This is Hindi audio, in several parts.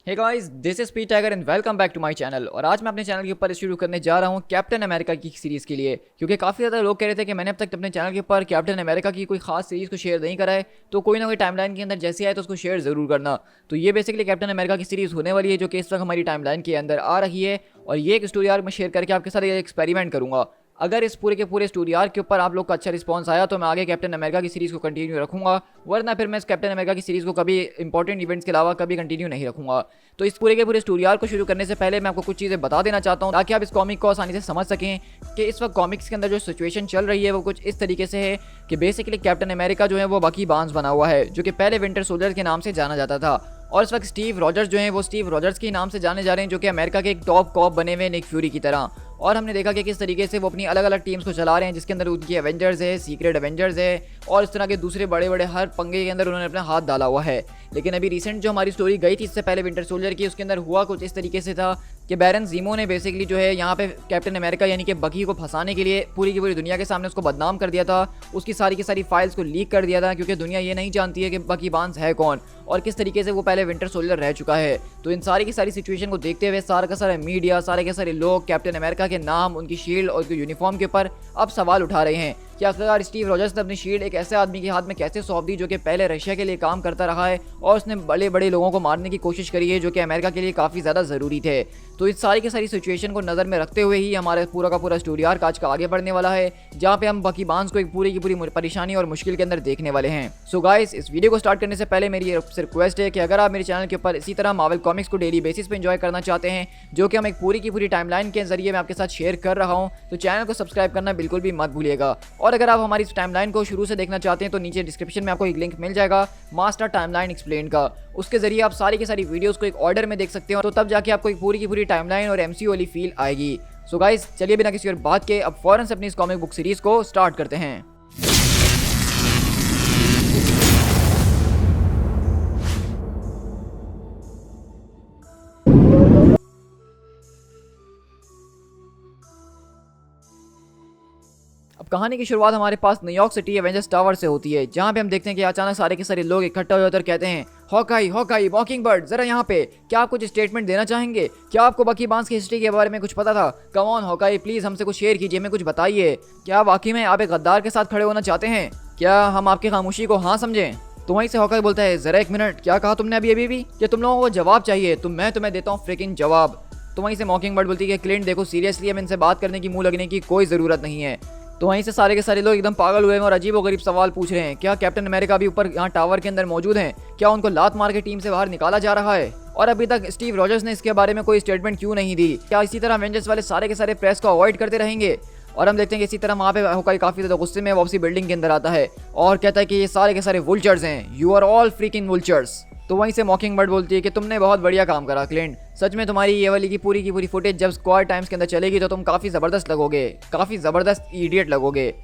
Hey guys, this is P Tiger and welcome back to my channel. और आज मैं अपने चैनल के ऊपर शुरू करने जा रहा हूं कैप्टन अमेरिका की सीरीज़ के लिए, क्योंकि काफ़ी ज़्यादा लोग कह रहे थे कि मैंने अब तक अपने चैनल के ऊपर कैप्टन अमेरिका की कोई खास सीरीज़ को शेयर नहीं करा है, तो कोई ना कोई टाइमलाइन के अंदर जैसे आए तो उसको शेयर ज़रूर करना। तो ये बेसिकली कैप्टन अमेरिका की सीरीज़ होने वाली है जो कि इस वक्त हमारी टाइमलाइन के अंदर आ रही है। और ये एक स्टोरी आर्क मैं शेयर करके आपके साथ एक एक्सपेरिमेंट करूँगा। अगर इस पूरे के पूरे स्टोरी आर्क के ऊपर आप लोग का अच्छा रिस्पांस आया तो मैं आगे कैप्टन अमेरिका की सीरीज़ को कंटिन्यू रखूंगा, वरना फिर मैं इस कैप्टन अमेरिका की सीरीज़ को कभी इंपॉर्टेंट इवेंट्स के अलावा कभी कंटिन्यू नहीं रखूंगा। तो इस पूरे के पूरे स्टोरी आर्क को शुरू करने से पहले मैं आपको कुछ चीज़ें बता देना चाहता हूं ताकि आप इस कॉमिक को आसानी से समझ सकें कि इस वक्त कॉमिक्स के अंदर जो सिचुएशन चल रही है वो कुछ इस तरीके से है कि बेसिकली कैप्टन अमेरिका जो है वो बकी बार्न्स बना हुआ है, जो कि पहले विंटर सोल्जर के नाम से जाना जाता था। और इस वक्त स्टीव रॉजर्स जो हैं वो स्टीव रॉजर्स के नाम से जाने जा रहे हैं, जो कि अमेरिका के एक टॉप कॉप बने हुए निक फ्यूरी की तरह। और हमने देखा कि किस तरीके से वो अपनी अलग अलग टीम्स को चला रहे हैं, जिसके अंदर उनकी एवेंजर्स है, सीक्रेट एवेंजर्स है और इस तरह के दूसरे बड़े बड़े हर पंगे के अंदर उन्होंने अपना हाथ डाला हुआ है। लेकिन अभी रिसेंट जो हमारी स्टोरी गई थी इससे पहले विंटर सोल्जर की, उसके अंदर हुआ कुछ इस तरीके से था कि बैरन ज़ीमो ने बेसिकली जो है यहाँ पे कैप्टन अमेरिका यानी कि बकी को फंसाने के लिए पूरी की पूरी दुनिया के सामने उसको बदनाम कर दिया था। उसकी सारी की सारी फाइल्स को लीक कर दिया था, क्योंकि दुनिया ये नहीं जानती है कि बकी बार्न्स है कौन और किस तरीके से वो पहले विंटर सोल्जर रह चुका है। तो इन सारी की सारी सिचुएशन को देखते हुए सारा का सारा मीडिया, सारे के सारे लोग कैप्टन अमेरिका के नाम, उनकी शील्ड और उनके यूनिफॉर्म के ऊपर अब सवाल उठा रहे हैं कि आखिरकार स्टीव रॉजर्स ने अपनी शील्ड एक ऐसे आदमी के हाथ में कैसे सौंप दी जो कि पहले रशिया के लिए काम करता रहा है और उसने बड़े बड़े लोगों को मारने की कोशिश करी है जो कि अमेरिका के लिए काफ़ी ज़्यादा ज़रूरी थे। तो इस सारी की सारी सिचुएशन को नज़र में रखते हुए ही हमारा पूरा का पूरा स्टोरी आर्क आज का आगे बढ़ने वाला है, जहाँ पे हम बकी बार्न्स को एक पूरी की पूरी परेशानी और मुश्किल के अंदर देखने वाले हैं। सो गाइस, इस वीडियो को स्टार्ट करने से पहले मेरी आपसे रिक्वेस्ट है कि अगर आप मेरे चैनल के ऊपर इसी तरह मार्वल कॉमिक्स को डेली बेसिस पे एंजॉय करना चाहते हैं, जो कि हम एक पूरी की पूरी टाइमलाइन के जरिए मैं आपके साथ शेयर कर रहा हूँ, तो चैनल को सब्सक्राइब करना बिल्कुल भी मत भूलिएगा। और अगर आप हमारी टाइमलाइन को शुरू से देखना चाहते हैं तो नीचे डिस्क्रिप्शन में आपको एक लिंक मिल जाएगा मास्टर टाइमलाइन एक्सप्लेन का, उसके जरिए आप सारी की सारी वीडियोस को एक ऑर्डर में देख सकते हो, तो तब जाके आपको एक पूरी की पूरी टाइमलाइन और एमसीयू वाली फील आएगी। सो गाइस, चलिए बिना किसी और बात के अब फौरन से अपनी इस कॉमिक बुक सीरीज को स्टार्ट करते हैं। अब कहानी की शुरुआत हमारे पास न्यूयॉर्क सिटी एवेंजर्स टावर से होती है, जहाँ पे हम देखते हैं कि अचानक सारे के सारे लोग इकट्ठा हो जाते और कहते हैं, हॉकाई हॉकाई मॉकिंगबर्ड, जरा यहाँ पे, क्या आप कुछ स्टेटमेंट देना चाहेंगे? क्या आपको बकी बार्न्स की हिस्ट्री के बारे में कुछ पता था? कम ऑन हॉकाई, प्लीज हमसे कुछ शेयर कीजिए, हमें कुछ बताइए। क्या वाकई में आप एक गद्दार के साथ खड़े होना चाहते हैं? क्या हम आपकी खामोशी को हाँ समझें? तो वहीं से हॉकाई बोलता है, जरा एक मिनट, क्या कहा तुमने अभी भी? क्या तुम लोगों को जवाब चाहिए? मैं तुम्हें देता हूँ फ्रिकिंग जवाब। तो वहीं से मॉकिंगबर्ड बोलती है, क्लिंट देखो, सीरियसली हम इनसे बात करने की मुंह लगने की कोई ज़रूरत नहीं है। तो वहीं से सारे के सारे लोग एकदम पागल हुए हैं और अजीब और गरीब सवाल पूछ रहे हैं, क्या कैप्टन अमेरिका भी ऊपर यहाँ टावर के अंदर मौजूद हैं? क्या उनको लात मार के टीम से बाहर निकाला जा रहा है? और अभी तक स्टीव रॉजर्स ने इसके बारे में कोई स्टेटमेंट क्यों नहीं दी? क्या इसी तरह एवेंजर्स वाले सारे के सारे प्रेस को अवॉइड करते रहेंगे? और हम देखते हैं कि इसी तरह वहाँ पे हॉकाई काफ़ी ज़्यादा गुस्से में वापसी बिल्डिंग के अंदर आता है और कहता है कि ये सारे के सारे वुल्चर्स हैं, यू आर ऑल फ्रीकिंग वुल्चर्स। तो वहीं से मॉकिंगबर्ड बोलती है कि तुमने बहुत बढ़िया काम करा क्लिंट, सच में तुम्हारी ये वाली की पूरी फुटेज जब स्क्वाड टाइम्स के अंदर चलेगी तो तुम काफ़ी ज़बरदस्त लगोगे, काफ़ी ज़बरदस्त इडियट लगोगे।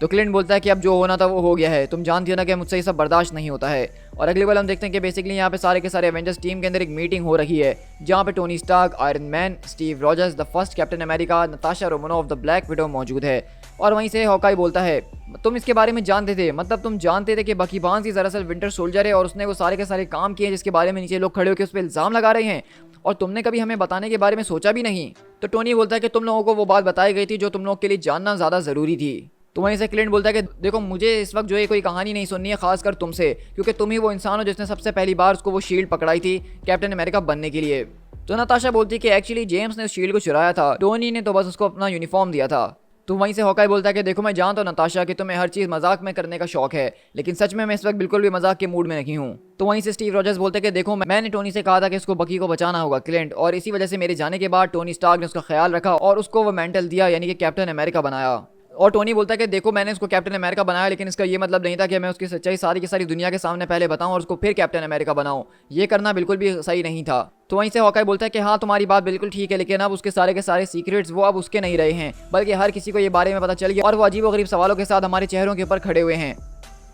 तो क्लिंट बोलता है कि अब जो होना था वो हो गया है, तुम जानती हो ना कि मुझसे ये सब बर्दाश्त नहीं होता है। और अगली बार हम देखते हैं कि बेसिकली यहाँ पे सारे के सारे एवेंजर्स टीम के अंदर एक मीटिंग हो रही है, जहाँ पे Tony Stark, Iron Man, Steve Rogers, the first Captain America, Natasha Romanoff, the Black Widow मौजूद है। और वहीं से हॉकाई बोलता है, तुम इसके बारे में जानते थे? मतलब तुम जानते थे कि बकी बार्न्स ही दरअसल विंटर सोल्जर है और उसने वो सारे के सारे काम किए जिसके बारे में नीचे लोग खड़े होकर उस पर इल्ज़ाम लगा रहे हैं, और तुमने कभी हमें बताने के बारे में सोचा भी नहीं? तो टोनी बोलता है कि तुम लोगों को वो बात बताई गई थी जो तुम लोग के लिए जानना ज़्यादा ज़रूरी थी। तो वहीं से क्लिंट बोलता है कि देखो, मुझे इस वक्त जो है कोई कहानी नहीं सुननी है, खासकर तुमसे, क्योंकि तुम ही वो इंसान हो जिसने सबसे पहली बार उसको वो शील्ड पकड़ाई थी कैप्टन अमेरिका बनने के लिए। तो नताशा बोलती है कि एक्चुअली जेम्स ने उस शील्ड को चुराया था, टोनी ने तो बस उसको अपना यूनिफॉर्म दिया था। तो वहीं से हॉकाई बोलता है कि देखो, मैं जानता हूं नताशा कि तुम्हें हर चीज़ मजाक में करने का शौक है, लेकिन सच में मैं इस वक्त बिल्कुल भी मजाक के मूड में नहीं हूँ। तो वहीं से स्टीव रॉजर्स बोलते हैं कि देखो, मैंने टोनी से कहा था कि उसको बकी को बचाना होगा क्लिंट, और इसी वजह से मेरे जाने के बाद टोनी स्टार्क ने उसका ख्याल रखा और उसको वो मेंटल दिया, यानी कि कैप्टन अमेरिका बनाया। और टोनी बोलता है कि देखो, मैंने उसको कैप्टन अमेरिका बनाया, लेकिन इसका ये मतलब नहीं था कि मैं उसकी सच्चाई सारी की सारी दुनिया के सामने पहले बताऊं और उसको फिर कैप्टन अमेरिका बनाऊं। ये करना बिल्कुल भी सही नहीं था। तो वहीं से हॉकाई बोलता है कि हाँ, तुम्हारी बात बिल्कुल ठीक है, लेकिन अब उसके सारे के सारे सीक्रेट्स वो अब उसके नहीं रहे हैं, बल्कि हर किसी को ये बारे में पता चल गया और वो अजीब और गरीब सवालों के साथ हमारे चेहरों के ऊपर खड़े हुए हैं।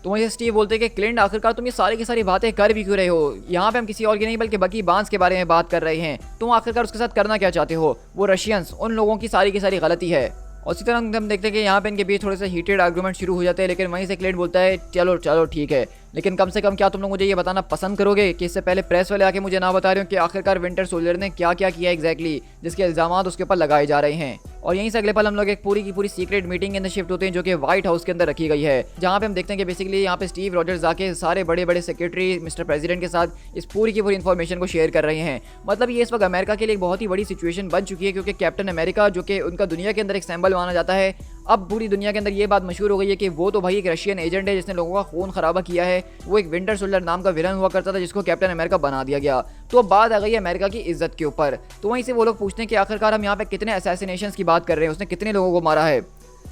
तो वहीं से स्टीव बोलते हैं कि क्लिंट, आखिरकार तुम ये सारी की सारी बातें कर भी क्यों रहे हो? यहाँ पे हम किसी और की नहीं बल्कि बकी बार्न्स के बारे में बात कर रहे हैं। तुम आखिरकार उसके साथ करना क्या चाहते हो? वो रशियंस, उन लोगों की सारी गलती है। और इसी तरह हम देखते हैं कि यहाँ पे इनके बीच थोड़े से हीटेड आर्गूमेंट शुरू हो जाते हैं, लेकिन वहीं से क्लिंट बोलता है, चलो चलो ठीक है, लेकिन कम से कम क्या तुम लोग मुझे ये बताना पसंद करोगे कि इससे पहले प्रेस वाले आके मुझे ना बता रहे हो कि आखिरकार विंटर सोल्जर ने क्या क्या किया एग्जैक्टली, जिसके इल्जाम उसके ऊपर लगाए जा रहे हैं। और यहीं से अगले पल हम लोग एक पूरी की पूरी सीक्रेट मीटिंग के अंदर शिफ्ट होते हैं जो कि व्हाइट हाउस के अंदर रखी गई है, जहां पे हम देखते हैं कि बेसिकली यहाँ पे स्टीव रॉजर्स आके सारे बड़े बड़े सेक्रेटरी मिस्टर प्रेसिडेंट के साथ इस पूरी की पूरी इन्फॉर्मेशन को शेयर कर रहे हैं। मतलब ये इस वक्त अमेरिका के लिए एक बहुत ही बड़ी सिचुएशन बन चुकी है, क्योंकि कैप्टन अमेरिका जो कि उनका दुनिया के अंदर एक सिंबल माना जाता है, अब पूरी दुनिया के अंदर ये बात मशहूर हो गई है कि वो तो भाई एक रशियन एजेंट है जिसने लोगों का खून खराबा किया है। वो एक विंटर सोल्जर नाम का विलन हुआ करता था जिसको कैप्टन अमेरिका बना दिया गया। तो अब बात आ गई है अमेरिका की इज्जत के ऊपर। तो वहीं से वो लोग पूछते हैं कि आखिरकार हम यहाँ पे कितने असैसिनेशंस की बात कर रहे हैं, उसने कितने लोगों को मारा है।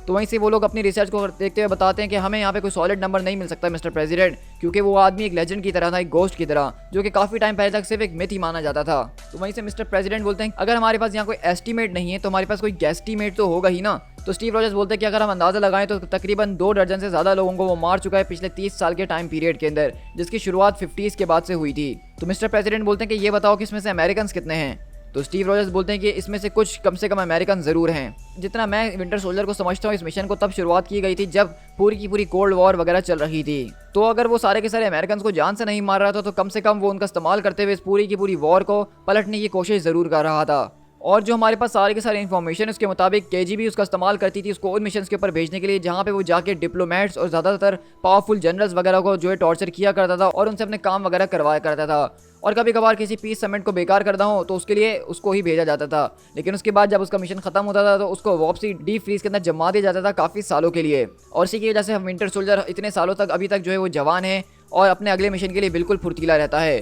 तो वहीं से वो लोग अपनी रिसर्च को देखते हुए बताते हैं कि हमें यहाँ पे कोई सॉलिड नंबर नहीं मिल सकता मिस्टर प्रेसिडेंट, क्योंकि वो आदमी एक लेजेंड की तरह था, एक गोस्ट की तरह, जो कि काफ़ी टाइम पहले तक सिर्फ एक मिथ ही माना जाता था। तो वहीं से मिस्टर प्रेसिडेंट बोलते हैं अगर हमारे पास यहाँ कोई एस्टीमेट नहीं है तो हमारे पास कोई गेस्टीमेट तो होगा ही ना। तो स्टीव रॉजर्स बोलते हैं कि अगर हम अंदाज़ा लगाएं तो तकरीबन 2 दर्जन से ज़्यादा लोगों को वो मार चुका है पिछले 30 साल के टाइम पीरियड के अंदर, जिसकी शुरुआत 50s के बाद से हुई थी। तो मिस्टर प्रेसिडेंट बोलते हैं कि ये बताओ कि इसमें से अमेरिकन कितने हैं। तो स्टीव रॉजर्स बोलते हैं कि इसमें से कुछ कम से कम अमेरिकन ज़रूर हैं। जितना मैं विंटर सोल्जर को समझता हूँ इस मिशन को तब शुरुआत की गई थी जब पूरी की पूरी कोल्ड वॉर वगैरह चल रही थी। तो अगर वो सारे के सारे अमेरिकन को जान से नहीं मार रहा था तो कम से कम वो उनका इस्तेमाल करते हुए इस पूरी की पूरी वॉर को पलटने की कोशिश ज़रूर कर रहा था। और जो हमारे पास सारे के सारे इन्फॉर्मेशन उसके मुताबिक केजीबी उसका इस्तेमाल करती थी उसको उन मिशन के ऊपर भेजने के लिए जहाँ पे वो जाके डिप्लोमेट्स और ज़्यादातर पावरफुल जनरल्स वगैरह को जो है टॉर्चर किया करता था और उनसे अपने काम वगैरह करवाया करता था। और कभी कभार किसी पीस समिट को बेकार करना हो तो उसके लिए उसको ही भेजा जाता था, लेकिन उसके बाद जब उसका मिशन खत्म होता था तो उसको वापसी डीप फ्रीज के अंदर जमा दिया जाता था काफ़ी सालों के लिए। और इसी की वजह से हम विंटर सोल्जर इतने सालों तक अभी तक जो है वो जवान है और अपने अगले मिशन के लिए बिल्कुल फुर्तीला रहता है।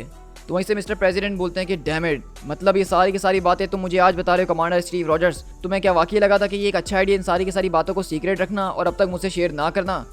तो वहीं से मिस्टर प्रेसिडेंट बोलते हैं कि डैम इट, मतलब ये सारी की सारी बातें तुम मुझे आज बता रहे हो कमांडर स्टीव रॉजर्स, तुम्हें क्या वाकई लगा था कि ये एक अच्छा आइडिया इन सारी की सारी बातों को सीक्रेट रखना और अब तक मुझसे शेयर ना करना।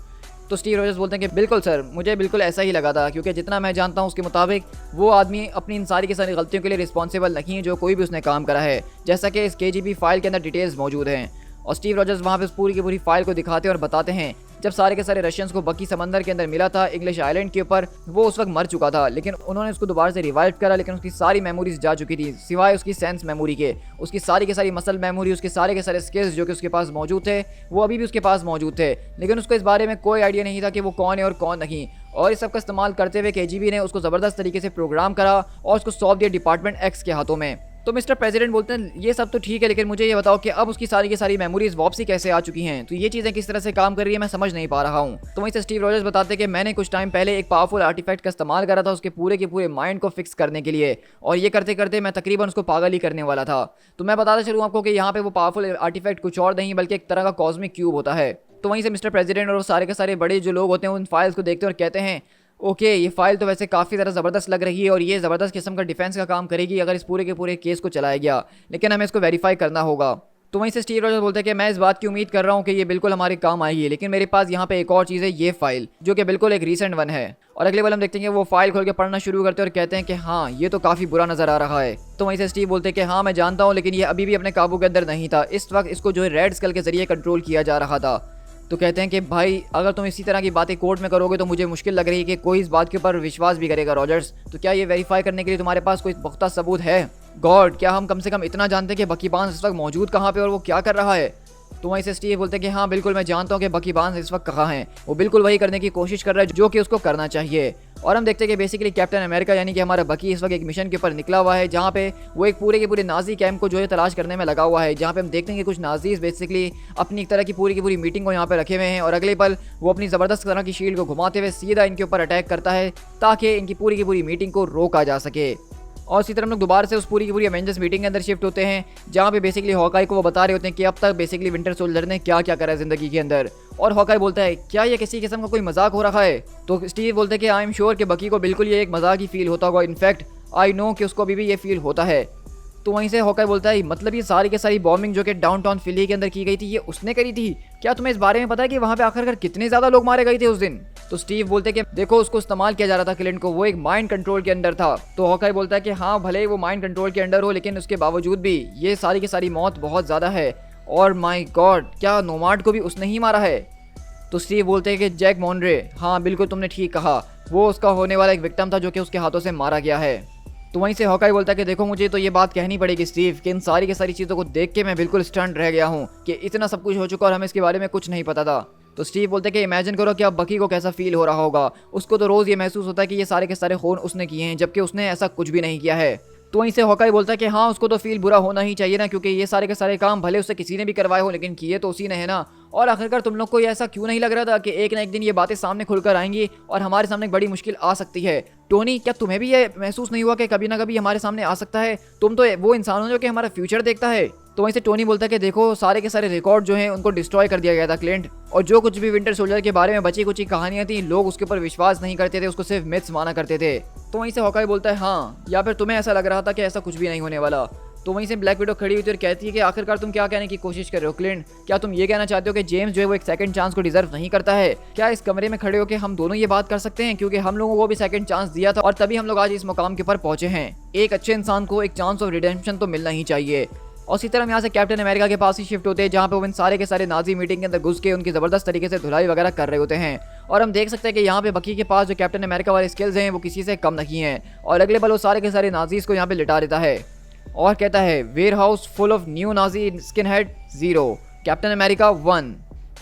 तो स्टीव रॉजर्स बोलते हैं कि बिल्कुल सर, मुझे बिल्कुल ऐसा ही लगा था, क्योंकि जितना मैं जानता हूँ उसके मुताबिक वो आदमी अपनी इन सारी की सारी गलतियों के लिए रिस्पॉन्सिबल नहीं है जो कोई भी उसने काम करा है, जैसा कि इस केजीबी फाइल के अंदर डिटेल्स मौजूद हैं। और स्टीव रॉजर्स वहाँ पे पूरी की पूरी फाइल को दिखाते और बताते हैं जब सारे के सारे रशियंस को बकी समंदर के अंदर मिला था इंग्लिश आइलैंड के ऊपर, वो उस वक्त मर चुका था, लेकिन उन्होंने उसको दोबारा से रिवाइव करा, लेकिन उसकी सारी मेमोरीज जा चुकी थी सिवाय उसकी सेंस मेमोरी के। उसकी सारी की सारी मसल मेमोरी, उसके सारे के सारे स्किल्स जो कि उसके पास मौजूद थे वो अभी भी उसके पास मौजूद थे, लेकिन उसको इस बारे में कोई आइडिया नहीं था कि वो कौन है और कौन नहीं। और इस सब का इस्तेमाल करते हुए केजीबी ने उसको ज़बरदस्त तरीके से प्रोग्राम करा और उसको सौंप दिया डिपार्टमेंट एक्स के हाथों में। तो मिस्टर प्रेसिडेंट बोलते हैं ये सब तो ठीक है, लेकिन मुझे ये बताओ कि अब उसकी सारी की सारी मेमोरीज वापसी कैसे आ चुकी हैं, तो ये चीज़ें किस तरह से काम कर रही है मैं समझ नहीं पा रहा हूँ। तो वहीं से स्टीव रॉजर्स बताते हैं कि मैंने कुछ टाइम पहले एक पावरफुल आर्टिफैक्ट का इस्तेमाल करा था उसके पूरे के पूरे माइंड को फिक्स करने के लिए, और ये करते करते मैं तकरीबन उसको पागल ही करने वाला था। तो मैं बताता चलूँ आपको कि यहाँ पे वो पावरफुल आर्टिफैक्ट कुछ और नहीं बल्कि एक तरह का कॉस्मिक क्यूब होता है। तो वहीं से मिस्टर प्रेसिडेंट और सारे के सारे बड़े जो लोग होते हैं उन फाइल्स को देखते हैं और कहते हैं ओके, ये फाइल तो वैसे काफ़ी ज़्यादा ज़बरदस्त लग रही है और ये ज़बरदस्त किस्म का डिफेंस का काम करेगी अगर इस पूरे के पूरे केस को चलाया गया, लेकिन हमें इसको वेरीफाई करना होगा। तो वहीं से स्टीव रॉजर्स बोलते हैं कि मैं इस बात की उम्मीद कर रहा हूँ कि ये बिल्कुल हमारे काम आएगी, लेकिन मेरे पास यहाँ पे एक और चीज़ है, ये फाइल जो कि बिल्कुल एक रीसेंट वन है। और अगले बार हम देखते हैं कि वो फाइल खोल के पढ़ना शुरू करते हैं और कहते हैं कि हाँ ये तो काफ़ी बुरा नज़र आ रहा है। तो वहीं से स्टीव बोलते हैं कि हाँ मैं जानता हूँ, लेकिन ये अभी भी अपने काबू के अंदर नहीं था, इस वक्त इसको जो है रेड स्कल के जरिए कंट्रोल किया जा रहा था। तो कहते हैं कि भाई अगर तुम इसी तरह की बातें कोर्ट में करोगे तो मुझे मुश्किल लग रही है कि कोई इस बात के ऊपर विश्वास भी करेगा रॉजर्स। तो क्या ये वेरीफाई करने के लिए तुम्हारे पास कोई पुख्ता सबूत है? गॉड, क्या हम कम से कम इतना जानते हैं कि बकी बार्न्स इस वक्त मौजूद कहाँ पे और वो क्या कर रहा है? तो वहीं से स्टीव बोलते हैं कि हाँ बिल्कुल मैं जानता हूँ कि बकी बार्न्स इस वक्त कहाँ हैं, वो बिल्कुल वही करने की कोशिश कर रहा है जो कि उसको करना चाहिए। और हम देखते हैं कि बेसिकली कैप्टन अमेरिका यानी कि हमारा बकी इस वक्त एक मिशन के ऊपर निकला हुआ है जहाँ पे वो एक पूरे के पूरे नाजी कैंप को जो है तलाश करने में लगा हुआ है, जहाँ पे हम देखते हैं कि कुछ नाजीज बेसिकली अपनी एक तरह की पूरी मीटिंग को यहाँ पे रखे हुए हैं और अगले पल वो अपनी ज़बरदस्त तरह की शील्ड को घुमाते हुए सीधा इनके ऊपर अटैक करता है ताकि इनकी पूरी की पूरी मीटिंग को रोका जा सके। और इसी तरह हम लोग दोबारा से उस पूरी की पूरी एवेंजर्स मीटिंग के अंदर शिफ्ट होते हैं जहाँ पे बेसिकली हॉकाई को वो बता रहे होते हैं कि अब तक बेसिकली विंटर सोल्जर ने क्या क्या करा है ज़िंदगी के अंदर। और हॉकाई बोलता है क्या ये किसी किस्म का कोई मजाक हो रहा है? तो स्टीव बोलते हैं कि आई एम श्योर कि बकी को बिल्कुल ये एक मजाक ही फील होता होगा, इनफैक्ट आई नो कि उसको अभी भी ये फील होता है। तो वहीं से हॉकाई बोलता है मतलब ये सारी के सारी बॉम्बिंग जो कि डाउनटाउन फिली के अंदर की गई थी ये उसने करी थी? क्या तुम्हें इस बारे में पता है कि वहाँ पे आखिरकार कितने ज़्यादा लोग मारे गए थे उस दिन? तो स्टीव बोलते हैं कि देखो उसको इस्तेमाल किया जा रहा था क्लिंट को, वो एक माइंड कंट्रोल के अंदर था। तो हॉकाई बोलता है कि हाँ भले ही वो माइंड कंट्रोल के अंडर हो लेकिन उसके बावजूद भी ये सारी की सारी मौत बहुत ज़्यादा है और माय गॉड क्या नोमाड को भी उसने ही मारा है? तो स्टीव बोलते हैं कि जैक मॉनरे, हाँ बिल्कुल तुमने ठीक कहा, वो उसका होने वाला एक विक्टिम था जो कि उसके हाथों से मारा गया है। तो वहीं से हॉकाई बोलता है कि देखो मुझे तो ये बात कहनी पड़ेगी स्टीव कि इन सारी की सारी चीज़ों को देख के मैं बिल्कुल स्टंट रह गया हूँ कि इतना सब कुछ हो चुका और हमें इसके बारे में कुछ नहीं पता था। तो स्टीव बोलते हैं कि इमेजिन करो कि अब बकी को कैसा फील हो रहा होगा। उसको तो रोज़ ये महसूस होता है कि ये सारे के सारे खून उसने किए हैं, जबकि उसने ऐसा कुछ भी नहीं किया है। तो वहीं से हॉकाई बोलता है कि हाँ, उसको तो फील बुरा होना ही चाहिए ना, क्योंकि ये सारे के सारे काम भले उससे किसी ने भी करवाए हो, लेकिन किए तो उसी ने है ना। और आखिरकार तुम लोग को ये ऐसा क्यों नहीं लग रहा था कि एक ना एक दिन ये बातें सामने खुलकर आएंगी और हमारे सामने एक बड़ी मुश्किल आ सकती है। टोनी, क्या तुम्हें भी ये महसूस नहीं हुआ कि कभी ना कभी हमारे सामने आ सकता है? तुम तो वो इंसान हो जो कि हमारा फ्यूचर देखता है। तो वहीं से टोनी बोलता है कि देखो, सारे के सारे रिकॉर्ड जो हैं उनको डिस्ट्रॉय कर दिया गया था क्लिंट, और जो कुछ भी विंटर सोल्जर के बारे में बची कुची कहानियां थी, लोग उसके ऊपर विश्वास नहीं करते थे, उसको सिर्फ मिथ्स माना करते थे। तो वहीं से हॉकाई बोलता है हाँ, या फिर तुम्हें ऐसा लग रहा था कि ऐसा कुछ भी नहीं होने वाला। तो वहीं से ब्लैक विडो खड़ी हुई थी और कहती है कि आखिरकार तुम क्या कहने की कोशिश कर रहे हो क्लिंट? क्या तुम ये कहना चाहते हो कि जेम्स जो है वो एक सेकंड चांस को डिजर्व नहीं करता है? क्या इस कमरे में खड़े होकर हम दोनों ये बात कर सकते हैं? क्योंकि हम लोगों को भी सेकंड चांस दिया था और तभी हम लोग आज इस मुकाम के ऊपर पहुंचे हैं। एक अच्छे इंसान को एक चांस ऑफ रिडेम्पशन तो मिलना ही चाहिए। और इसी तरह हम यहाँ से कैप्टन अमेरिका के पास ही शिफ्ट होते हैं, जहाँ पे वो इन सारे के सारे नाजी मीटिंग के अंदर घुस के उनकी जबरदस्त तरीके से धुलाई वगैरह कर रहे होते हैं। और हम देख सकते हैं कि यहाँ पे बकी के पास जो कैप्टन अमेरिका वाले स्किल्स हैं वो किसी से कम नहीं है। और अगले पल वो सारे के सारे नाजीज को यहाँ पे लिटा देता है और कहता है warehouse full of new Nazi skin head 0, captain America 1।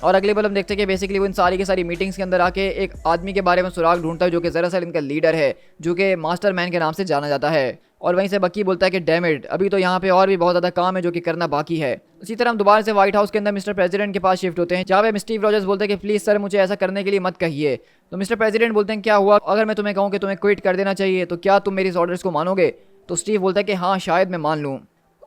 और अगले पल हम देखते हैं कि बेसिकली वो इन सारी की सारी मीटिंग्स के अंदर आके एक आदमी के बारे में सुराग ढूंढता है, जो कि दरअसल इनका लीडर है, जो कि मास्टर मैन के नाम से जाना जाता है। और वहीं से बकी बोलता है कि डैम इट, अभी तो यहाँ पे और भी बहुत ज़्यादा काम है जो कि करना बाकी है। इसी तरह हम दोबारा से व्हाइट हाउस के अंदर मिस्टर प्रेसिडेंट के पास शिफ्ट होते हैं, जहाँ पे स्टीव रॉजर्स बोलते हैं कि प्लीज़ सर, मुझे ऐसा करने के लिए मत कहिए। तो मिस्टर प्रेसिडेंट बोलते हैं क्या हुआ, अगर मैं तुम्हें कहूँ कि तुम्हें क्विट कर देना चाहिए तो क्या तुम मेरी इस ऑर्डर्स को मानोगे? तो स्टीव बोलता है कि हाँ, शायद मैं मान लूँ।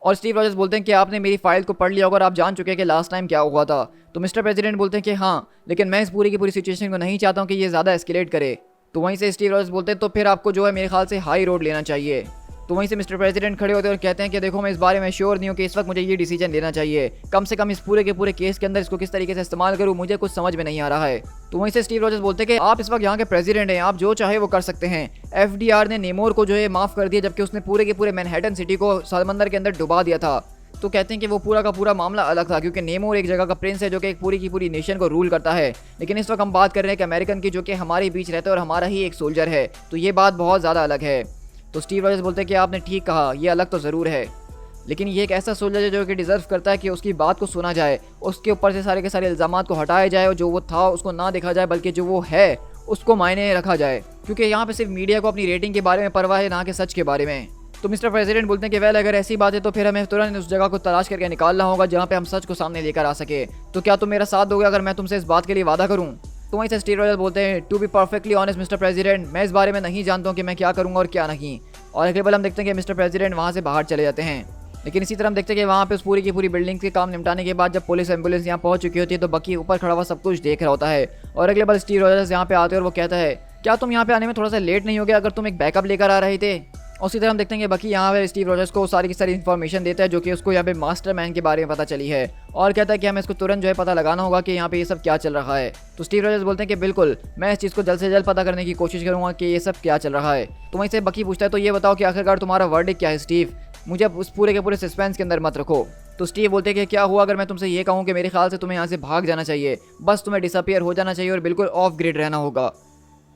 और स्टीव रॉजर्स बोलते हैं कि आपने मेरी फाइल को पढ़ लिया होगा और आप जान चुके हैं कि लास्ट टाइम क्या हुआ था। तो मिस्टर प्रेसिडेंट बोलते हैं कि हाँ, लेकिन मैं इस पूरी की पूरी सिचुएशन को नहीं चाहता हूँ कि ये ज़्यादा एस्केलेट करे। तो वहीं से स्टीव रॉजर्स बोलते हैं तो फिर आपको जो है मेरे ख्याल से हाई रोड लेना चाहिए। तो वहीं से मिस्टर प्रेसिडेंट खड़े होते हैं और कहते हैं कि देखो, मैं इस बारे में श्योर नहीं हूँ कि इस वक्त मुझे ये डिसीजन लेना चाहिए। कम से कम इस पूरे के पूरे केस के अंदर इसको किस तरीके से इस्तेमाल करूँ, मुझे कुछ समझ में नहीं आ रहा है। तो वहीं से स्टीव रॉजर्स बोलते हैं कि आप इस वक्त यहाँ के प्रेसिडेंट हैं, आप जो चाहे वो कर सकते हैं। FDR ने नेमोर को जो है माफ़ कर दिया, जबकि उसने पूरे के पूरे मैनहट्टन सिटी को समंदर के अंदर डुबा दिया था। तो कहते हैं कि वो पूरा का पूरा मामला अलग था, क्योंकि नेमोर एक जगह का प्रिंस है जो कि एक पूरी की पूरी नेशन को रूल करता है। लेकिन इस वक्त हम बात कर रहे हैं कि अमेरिकन की, जो कि हमारे बीच रहता है और हमारा ही एक सोल्जर है। तो ये बात बहुत ज़्यादा अलग है। तो स्टीव रॉजर्स बोलते हैं कि आपने ठीक कहा, ये अलग तो ज़रूर है, लेकिन ये एक ऐसा सोल्जर है जो कि डिज़र्व करता है कि उसकी बात को सुना जाए, उसके ऊपर से सारे के सारे इल्ज़ामात को हटाया जाए और जो वो था उसको ना देखा जाए, बल्कि जो वो है उसको मायने रखा जाए। क्योंकि यहाँ पे सिर्फ मीडिया को अपनी रेटिंग के बारे में परवाह है, ना कि सच के बारे में। तो मिस्टर प्रेसिडेंट बोलते हैं कि वेल, अगर ऐसी बात है तो फिर हमें तुरंत उस जगह को तलाश करके निकालना होगा जहाँ पे हम सच को सामने लेकर आ सके। तो क्या तुम मेरा साथ दोगे अगर मैं तुमसे इस बात के लिए वादा करूँ? तो वहीं से स्टीव रॉजर्स बोलते हैं to be perfectly honest mister president, मैं इस बारे में नहीं जानता हूँ कि मैं क्या करूँगा और क्या नहीं। और अगले पल हम देखते हैं कि मिस्टर प्रेसिडेंट वहाँ से बाहर चले जाते हैं। लेकिन इसी तरह हम देखते हैं कि वहाँ पे उस पूरी की पूरी बिल्डिंग के काम निपटाने के बाद जब पुलिस एम्बुलेंस यहाँ पहुँच चुकी होती है, तो बकी ऊपर खड़ा हुआ सब कुछ देख रहा होता है। और अगले पल स्टीव रॉजर्स यहाँ पे आते हैं और वो कहता है क्या तुम यहाँ पे आने में थोड़ा सा लेट नहीं हो गया, अगर तुम एक बैकअप लेकर आ रहे थे? और उसी तरह हम देखते हैं कि बकी यहाँ पे स्टीव रॉजर्स को सारी की सारी इन्फॉर्मेशन देता है, जो कि उसको यहाँ पे मास्टर मैन के बारे में पता चली है, और कहता है कि हमें इसको तुरंत जो है पता लगाना होगा कि यहाँ पे ये सब क्या चल रहा है। तो स्टीव रॉजर्स बोलते हैं कि बिल्कुल, मैं इस चीज़ को जल्द से जल्द पता करने की कोशिश करूँगा कि ये सब क्या चल रहा है। तो वहीं से बकी पूछता है तो ये बताओ कि आखिरकार तुम्हारा वर्डिक्ट क्या है स्टीव, मुझे उस पूरे के पूरे सस्पेंस के अंदर मत रखो। तो स्टीव बोलते हैं कि क्या हुआ अगर मैं तुमसे ये कहूँ कि मेरे ख्याल से तुम्हें यहाँ से भाग जाना चाहिए, बस तुम्हें डिसअपियर हो जाना चाहिए और बिल्कुल ऑफ ग्रिड रहना होगा।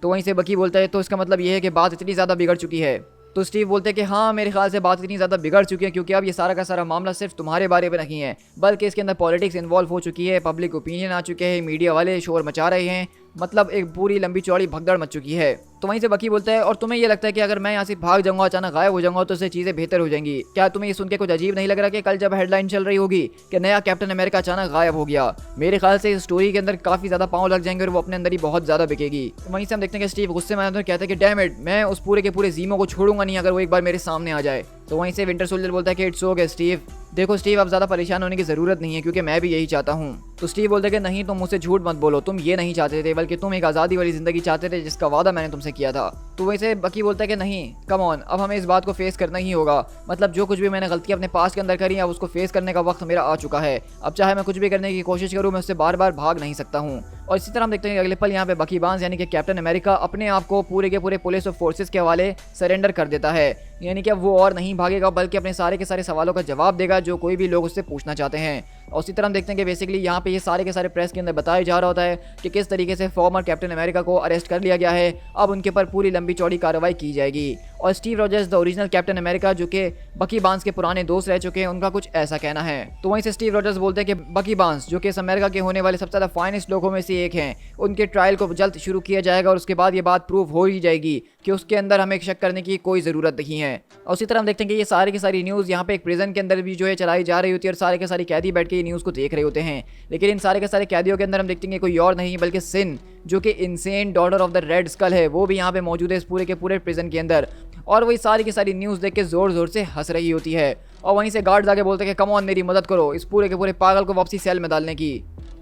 तो वहीं से बकी बोलता है तो इसका मतलब ये है कि बात इतनी ज़्यादा बिगड़ चुकी है? तो स्टीव बोलते हैं कि हाँ, मेरे ख्याल से बात इतनी ज़्यादा बिगड़ चुकी है क्योंकि अब ये सारा का सारा मामला सिर्फ तुम्हारे बारे में नहीं है, बल्कि इसके अंदर पॉलिटिक्स इन्वॉल्व हो चुकी है, पब्लिक ओपिनियन आ चुके हैं, मीडिया वाले शोर मचा रहे हैं, मतलब एक पूरी लंबी चौड़ी भगदड़ मच चुकी है। तो वहीं से बकी बोलता है और तुम्हें ये लगता है कि अगर मैं यहाँ से भाग जाऊंगा, अचानक गायब हो जाऊंगा, तो इससे चीज़ें बेहतर हो जाएंगी? क्या तुम्हें ये सुन के कुछ अजीब नहीं लग रहा कि कल जब हेडलाइन चल रही होगी कि नया कैप्टन अमेरिका अचानक गायब हो गया, मेरे ख्याल से इस स्टोरी के अंदर काफ़ी ज़्यादा पाँव लग जाएंगे और वो अपने अंदर ही बहुत ज़्यादा बिकेगी। तो वहीं से हम देखते हैं कि स्टीव गुस्से में कहते हैं कि डैम इट, मैं उस पूरे के पूरे जीमो को छोड़ूंगा नहीं अगर वो एक बार मेरे सामने आ जाए। तो वहीं से विंटर सोल्जर बोलता है कि इट्स ओके स्टीव, देखो स्टीव, अब ज़्यादा परेशान होने की ज़रूरत नहीं है क्योंकि मैं भी यही चाहता हूँ। तो स्टीव बोलते हैं कि नहीं, तुम मुझसे झूठ मत बोलो, तुम ये नहीं चाहते थे, बल्कि तुम एक आज़ादी वाली ज़िंदगी चाहते थे जिसका वादा मैंने तुमसे किया था। तो वैसे बकी बोलता है कि नहीं, कम ऑन, अब हमें इस बात को फेस करना ही होगा, मतलब जो कुछ भी मैंने गलती अपने पास के अंदर करी अब उसको फेस करने का वक्त मेरा आ चुका है। अब चाहे मैं कुछ भी करने की कोशिश करूँ, मैं उससे बार बार भाग नहीं सकता हूँ। और इसी तरह हम देखते हैं कि अगले पल यहाँ पे बकी बार्न्स यानी कि कैप्टन अमेरिका अपने आप को पूरे के पूरे पुलिस और फोर्सेस के हवाले सरेंडर कर देता है, यानी कि अब वो और नहीं भागेगा बल्कि अपने सारे के सारे सवालों का जवाब देगा जो कोई भी लोग उससे पूछना चाहते हैं। और उसी तरह हम देखते हैं कि बेसिकली यहाँ पे ये सारे के सारे प्रेस के अंदर बताया जा रहा होता है कि किस तरीके से फॉर्मर कैप्टन अमेरिका को अरेस्ट कर लिया गया है, अब उनके ऊपर पूरी लंबी चौड़ी कार्रवाई की जाएगी। और Steve Rogers the original captain America जो कि बकी बार्न्स के पुराने दोस्त रह चुके हैं, उनका कुछ ऐसा कहना है। तो वहीं से स्टीव रॉजर्स बोलते हैं कि बकी बार्न्स जो कि इस अमेरिका के होने वाले सबसे ज़्यादा फाइनेस्ट लोगों में से एक हैं, उनके ट्रायल को जल्द शुरू किया जाएगा और उसके बाद ये बात प्रूव हो ही जाएगी कि उसके अंदर हमें शक करने की कोई ज़रूरत नहीं है। और उसी तरह हम देखते हैं कि ये सारी की सारी न्यूज़ यहाँ पे एक प्रिजन के अंदर भी जो है चलाई जा रही होती है और सारे के सारे कैदी बैठ के ये न्यूज़ को देख रहे होते हैं। लेकिन इन सारे के सारे कैदियों के अंदर हम देखते हैं कि कोई और नहीं बल्कि सिन जो कि insane daughter of the Red Skull है, वो भी यहाँ पे मौजूद है इस पूरे के पूरे प्रिजन के अंदर। और वही सारी की सारी न्यूज़ देख के ज़ोर ज़ोर से हंस रही होती है। और वहीं से गार्ड्स आके बोलते हैं कि कम ऑन मेरी मदद करो इस पूरे के पूरे पागल को वापसी सेल में डालने की।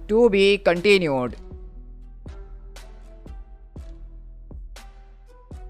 To be continued.